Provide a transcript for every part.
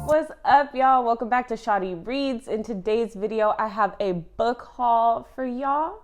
What's up, y'all? Welcome back to Shawty Reads. In today's video, I have a book haul for y'all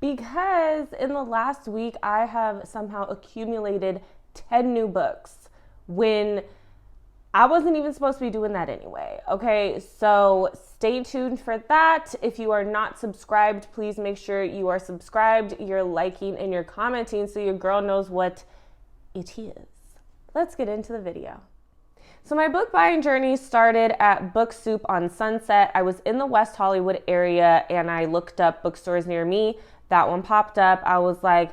because in the last week, I have somehow accumulated 10 new books when I wasn't even supposed to be doing that anyway. Okay, so stay tuned for that. If you are not subscribed, please make sure you are subscribed, you're liking, and you're commenting so your girl knows what it is. Let's get into the video. So my book buying journey started at Book Soup on Sunset. I was in the West Hollywood area and I looked up bookstores near me. That one popped up. I was like,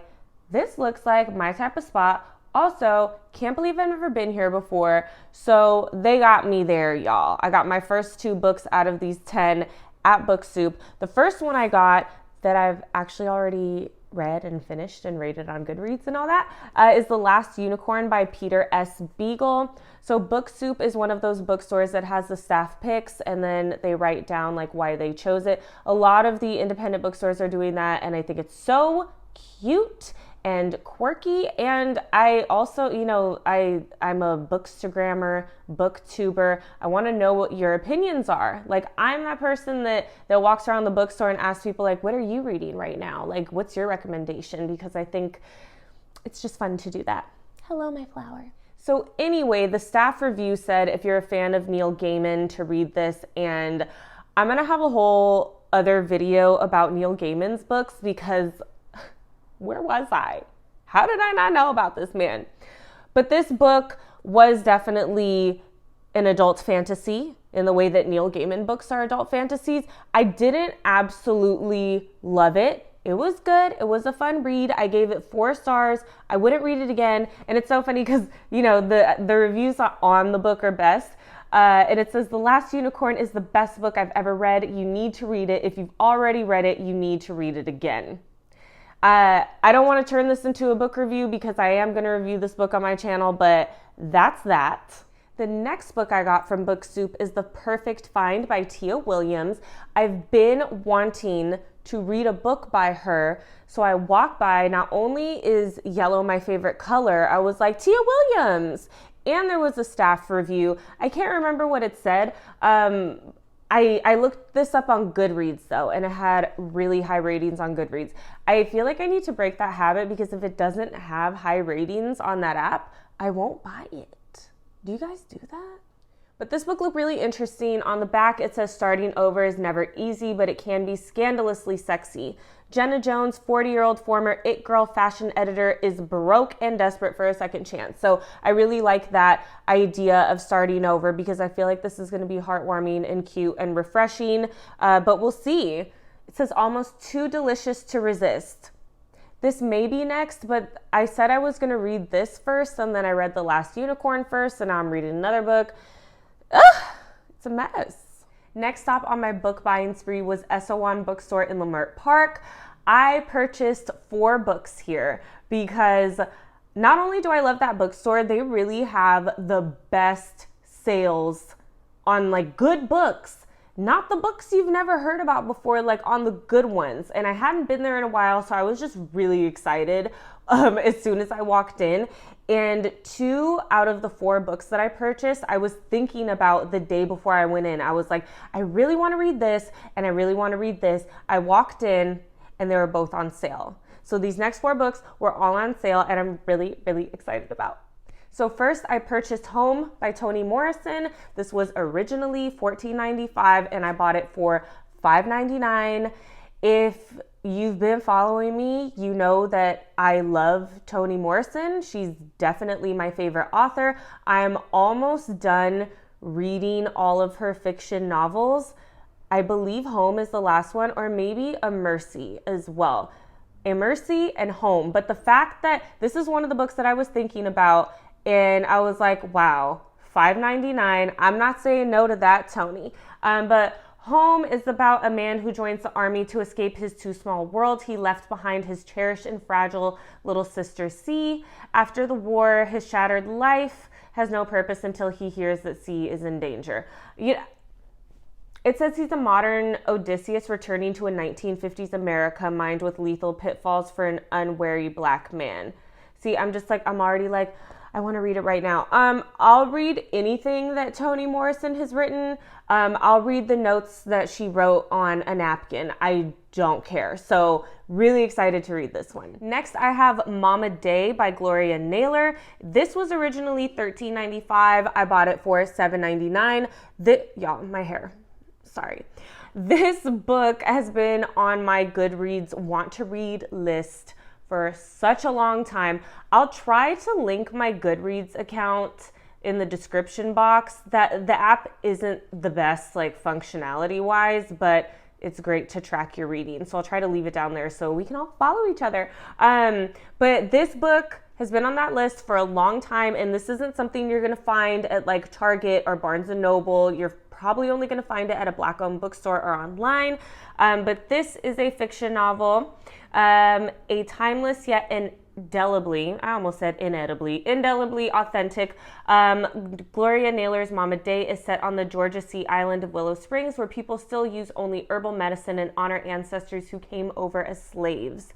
this looks like my type of spot. Also, can't believe I've never been here before. So they got me there, y'all. I got my first 2 books out of these 10 at Book Soup. The first one I got that I've actually already read and finished and rated on Goodreads and all that is The Last Unicorn by Peter S. Beagle. So Book Soup is one of those bookstores that has the staff picks and then they write down like why they chose it. A lot of the independent bookstores are doing that and I think it's so cute and quirky. And I also, I'm a bookstagrammer, booktuber. I want to know what your opinions are. Like, I'm that person that walks around the bookstore and asks people, like, what are you reading right now? Like, what's your recommendation? Because I think it's just fun to do that. Hello, my flower. So anyway, the staff review said, if you're a fan of Neil Gaiman, to read this. And I'm going to have a whole other video about Neil Gaiman's books because where was I? How did I not know about this man? But this book was definitely an adult fantasy in the way that Neil Gaiman books are adult fantasies. I didn't absolutely love it. It was good. It was a fun read. I gave it 4 stars. I wouldn't read it again. And it's so funny because, the reviews on the book are best. And it says, The Last Unicorn is the best book I've ever read. You need to read it. If you've already read it, you need to read it again. I don't want to turn this into a book review because I am going to review this book on my channel, but that's that. The next book I got from Book Soup is The Perfect Find by Tia Williams. I've been wanting to read a book by her, so I walked by. Not only is yellow my favorite color, I was like, Tia Williams! And there was a staff review. I can't remember what it said. I looked this up on Goodreads though, and it had really high ratings on Goodreads. I feel like I need to break that habit because if it doesn't have high ratings on that app, I won't buy it. Do you guys do that? But this book looked really interesting. On the back, it says starting over is never easy, but it can be scandalously sexy. Jenna Jones, 40-year-old former It Girl fashion editor, is broke and desperate for a second chance. So I really like that idea of starting over because I feel like this is going to be heartwarming and cute and refreshing, but we'll see. It says almost too delicious to resist. This may be next, but I said I was going to read this first, and then I read The Last Unicorn first, and now I'm reading another book. It's a mess. Next stop on my book buying spree was Esalen Bookstore in Leimert Park. I purchased 4 books here because not only do I love that bookstore, they really have the best sales on like good books, not the books you've never heard about before, like on the good ones. And I hadn't been there in a while, so I was just really excited as soon as I walked in. And 2 out of the 4 books that I purchased, I was thinking about the day before I went in. I was like, I really want to read this and I really want to read this. I walked in and they were both on sale. So these next 4 books were all on sale and I'm really, really excited about. So first I purchased Home by Toni Morrison. This was originally $14.95 and I bought it for $5.99. If you've been following me, you know that I love Toni Morrison. She's definitely my favorite author. I'm almost done reading all of her fiction novels. I believe Home is the last one, or maybe A Mercy as well. A Mercy and Home. But the fact that this is one of the books that I was thinking about, and I was like, wow, $5.99. I'm not saying no to that, Toni. But Home is about a man who joins the army to escape his too small world. He left behind his cherished and fragile little sister, C. After the war, his shattered life has no purpose until he hears that C is in danger. It says he's a modern Odysseus returning to a 1950s America mined with lethal pitfalls for an unwary black man. See, I'm already like, I want to read it right now. I'll read anything that Toni Morrison has written. I'll read the notes that she wrote on a napkin. I don't care. So really excited to read this one. Next, I have Mama Day by Gloria Naylor. This was originally $13.95. I bought it for $7.99. Y'all, my hair. Sorry. This book has been on my Goodreads want to read list for such a long time. I'll try to link my Goodreads account in the description box. That the app isn't the best like functionality wise, but it's great to track your reading. So I'll try to leave it down there so we can all follow each other. But this book has been on that list for a long time, and this isn't something you're gonna find at like Target or Barnes & Noble. You're probably only gonna find it at a Black-owned bookstore or online. But this is a fiction novel, a timeless yet indelibly, I almost said indelibly authentic. Gloria Naylor's Mama Day is set on the Georgia Sea island of Willow Springs, where people still use only herbal medicine and honor ancestors who came over as slaves.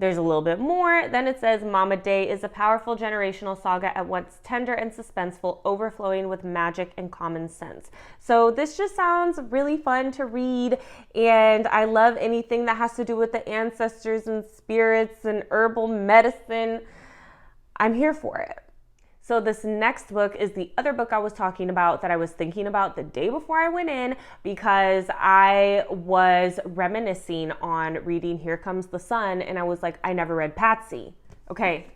There's a little bit more. Then it says, Mama Day is a powerful generational saga at once tender and suspenseful, overflowing with magic and common sense. So this just sounds really fun to read, and I love anything that has to do with the ancestors and spirits and herbal medicine. I'm here for it. So this next book is the other book I was talking about that I was thinking about the day before I went in, because I was reminiscing on reading Here Comes the Sun, and I was like, I never read Patsy. Okay,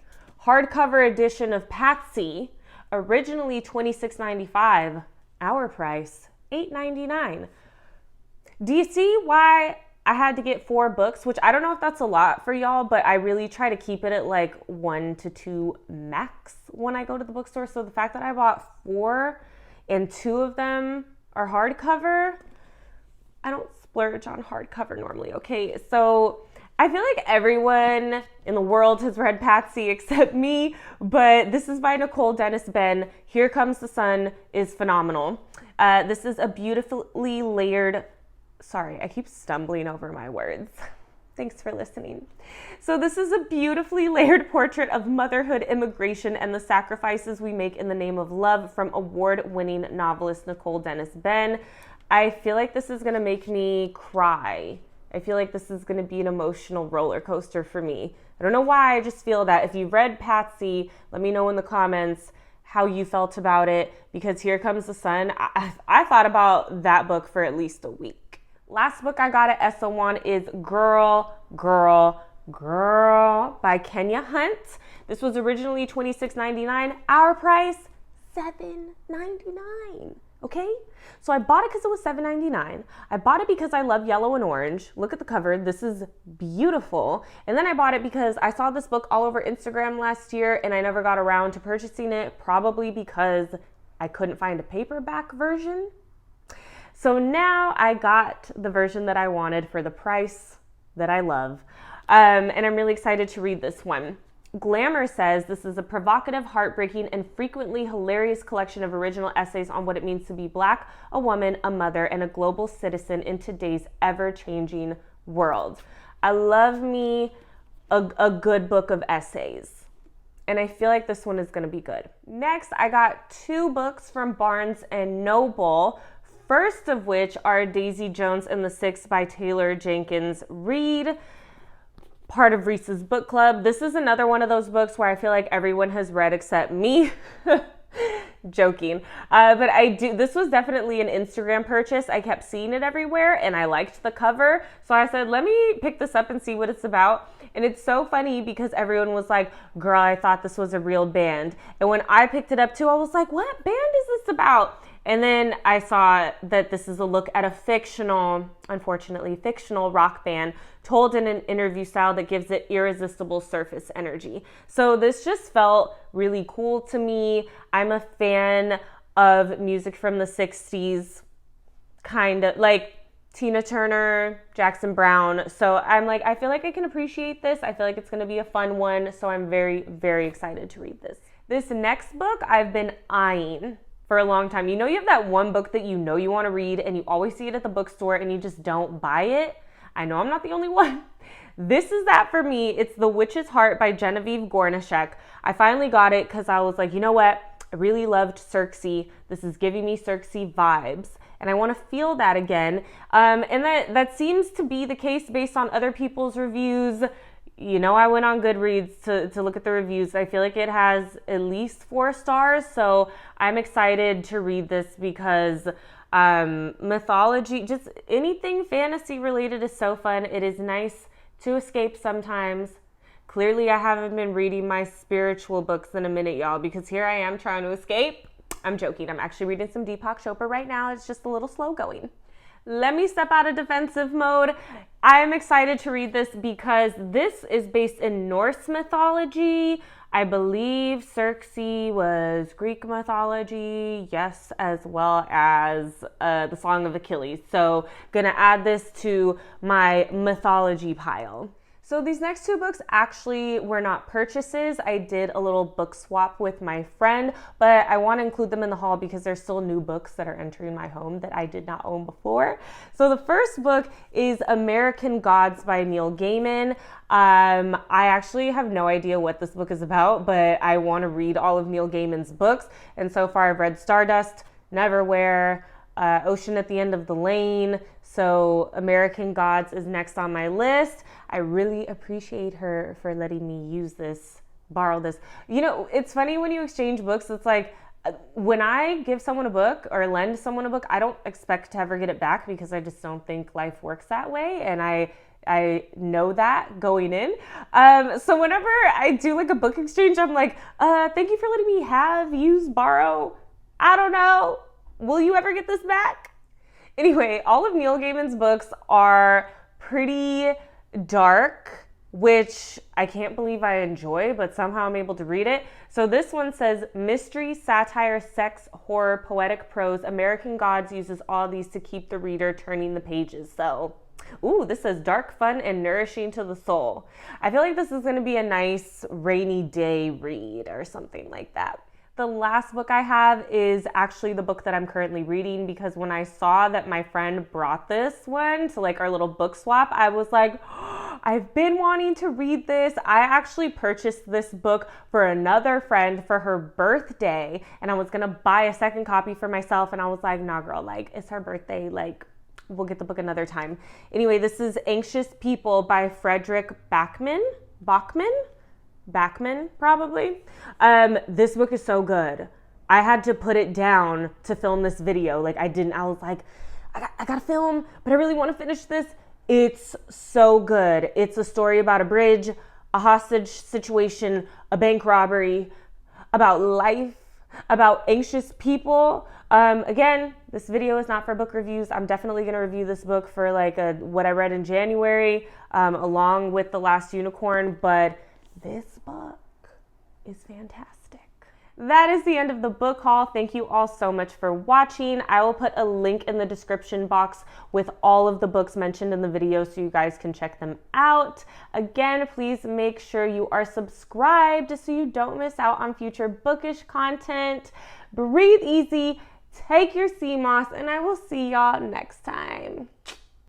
hardcover edition of Patsy, originally $26.95, our price $8.99. Do you see why I had to get 4 books, which I don't know if that's a lot for y'all, but I really try to keep it at like 1 to 2 max when I go to the bookstore. So the fact that I bought 4 and 2 of them are hardcover, I don't splurge on hardcover normally, okay? So I feel like everyone in the world has read Patsy except me, but this is by Nicole Dennis Benn. Here Comes the Sun is phenomenal. This is a beautifully layered, sorry, I keep stumbling over my words. Thanks for listening. So this is a beautifully layered portrait of motherhood, immigration, and the sacrifices we make in the name of love from award-winning novelist Nicole Dennis Benn. I feel like this is gonna make me cry. I feel like this is gonna be an emotional roller coaster for me. I don't know why, I just feel that. If you've read Patsy, let me know in the comments how you felt about it, because Here Comes the Sun, I thought about that book for at least a week. Last book I got at Esselwan is Girl by Kenya Hunt. This was originally $26.99. Our price, $7.99. Okay? So I bought it because it was $7.99. I bought it because I love yellow and orange. Look at the cover. This is beautiful. And then I bought it because I saw this book all over Instagram last year and I never got around to purchasing it, probably because I couldn't find a paperback version. So now I got the version that I wanted for the price that I love. And I'm really excited to read this one. Glamour says this is a provocative, heartbreaking, and frequently hilarious collection of original essays on what it means to be Black, a woman, a mother, and a global citizen in today's ever-changing world. I love me a good book of essays, and I feel like this one is going to be good. Next, I got 2 books from Barnes & Noble. First of which are Daisy Jones and the Six by Taylor Jenkins Reid, part of Reese's Book Club. This is another one of those books where I feel like everyone has read except me. Joking. But this was definitely an Instagram purchase. I kept seeing it everywhere and I liked the cover. So I said, let me pick this up and see what it's about. And it's so funny because everyone was like, girl, I thought this was a real band. And when I picked it up too, I was like, what band is this about? And then I saw that this is a look at a fictional, unfortunately fictional rock band told in an interview style that gives it irresistible surface energy. So this just felt really cool to me. I'm a fan of music from the 60s, kind of like Tina Turner, Jackson Browne. So I'm like, I feel like I can appreciate this. I feel like it's going to be a fun one. So I'm very, very excited to read this. This next book I've been eyeing for a long time. You know, you have that one book that you know you want to read and you always see it at the bookstore and you just don't buy it. I know I'm not the only one. This is that for me. It's The Witch's Heart by Genevieve Gornischek. I finally got it because I was like, you know what? I really loved Circe. This is giving me Circe vibes, and I want to feel that again. And that seems to be the case based on other people's reviews. You know, I went on Goodreads to look at the reviews. I feel like it has at least 4 stars, so I'm excited to read this because mythology, just anything fantasy related is so fun. It is nice to escape sometimes. Clearly, I haven't been reading my spiritual books in a minute, y'all, because here I am trying to escape. I'm joking. I'm actually reading some Deepak Chopra right now. It's just a little slow going. Let me step out of defensive mode. I'm excited to read this because this is based in Norse mythology. I believe Circe was Greek mythology, yes, as well as the Song of Achilles. So gonna add this to my mythology pile. So these next 2 books actually were not purchases. I did a little book swap with my friend, but I want to include them in the haul because there's still new books that are entering my home that I did not own before. So the first book is American Gods by Neil Gaiman. I actually have no idea what this book is about, but I want to read all of Neil Gaiman's books. And so far I've read Stardust, Neverwhere, Ocean at the End of the Lane. So American Gods is next on my list. I really appreciate her for letting me borrow this. You know, it's funny when you exchange books, it's like when I give someone a book or lend someone a book, I don't expect to ever get it back because I just don't think life works that way. And I know that going in. So whenever I do like a book exchange, I'm like, thank you for letting me use, borrow. I don't know. Will you ever get this back? Anyway, all of Neil Gaiman's books are pretty dark, which I can't believe I enjoy, but somehow I'm able to read it. So this one says, mystery, satire, sex, horror, poetic prose. American Gods uses all these to keep the reader turning the pages. So, this says dark, fun, and nourishing to the soul. I feel like this is going to be a nice rainy day read or something like that. The last book I have is actually the book that I'm currently reading because when I saw that my friend brought this one to like our little book swap, I was like, I've been wanting to read this. I actually purchased this book for another friend for her birthday, and I was gonna buy a second copy for myself, and I was like, nah girl, like it's her birthday, like we'll get the book another time. Anyway, this is Anxious People by Fredrik Backman, probably. This book is so good. I had to put it down to film this video. I was like, I gotta film, but I really want to finish this. It's so good. It's a story about a bridge, a hostage situation, a bank robbery, about life, about anxious people. Again, this video is not for book reviews. I'm definitely going to review this book for what I read in January, along with The Last Unicorn, but this book is fantastic. That is the end of the book haul. Thank you all so much for watching. I will put a link in the description box with all of the books mentioned in the video so you guys can check them out. Again, please make sure you are subscribed so you don't miss out on future bookish content. Breathe easy, take your sea moss, and I will see y'all next time.